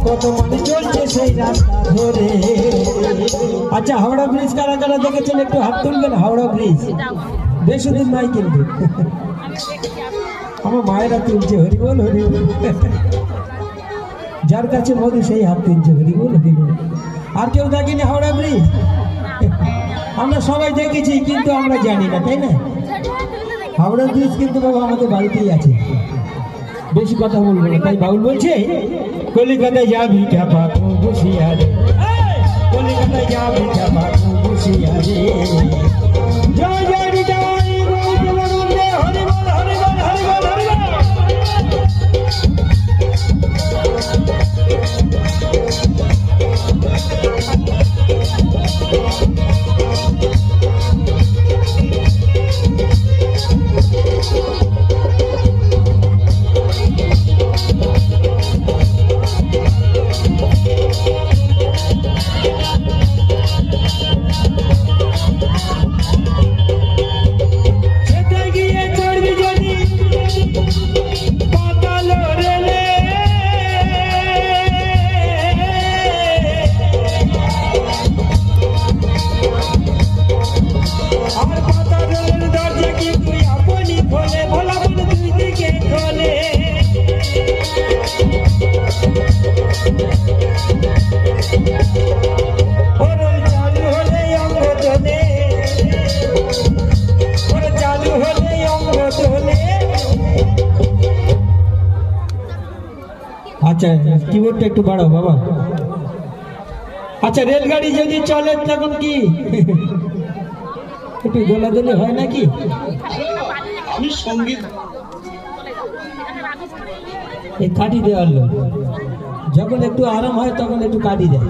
কত মানুষ চলছে সেই রাস্তা ধরে। আচ্ছা, হাওড়া ব্রিজ কারা কারা দেখেছেন একটু হাত তুলবেন। হাওড়া ব্রিজ বেশি দিন নাই কিন্তু, আমার মায়েরা তুলছে, হরি বল হরি বল। যার কাছে মধু সেই হাত তুলছে, হরি বল হরি বল। আর কেউ দেখেনি হাওড়া ব্রিজ? আমরা সবাই দেখেছি কিন্তু আমরা জানি না, তাই না? হাওড়া ব্রিজ কিন্তু বাবা আমাদের বাড়িতেই আছে। বেশি কথা বলবো না, তাই বাউল বলছে কলিকাতায় যাবি বাবু বসিয়ারে, কলিকাতায় যাবি বাবু বসিয়ারে। জয় জয় জয় গৌরবন্দে হরি বল হরি বল হরি বল হরি বল। আচ্ছা, কিবোর্ডটা একটু বাড়াও বাবা। আচ্ছা, রেলগাড়ি যদি চলে তখন কি একটু দোলাদোলি হয় নাকি? সঙ্গীত এই কাটি দেওয়ার লোক যখন একটু আরাম হয় তখন একটু কাটি দেয়।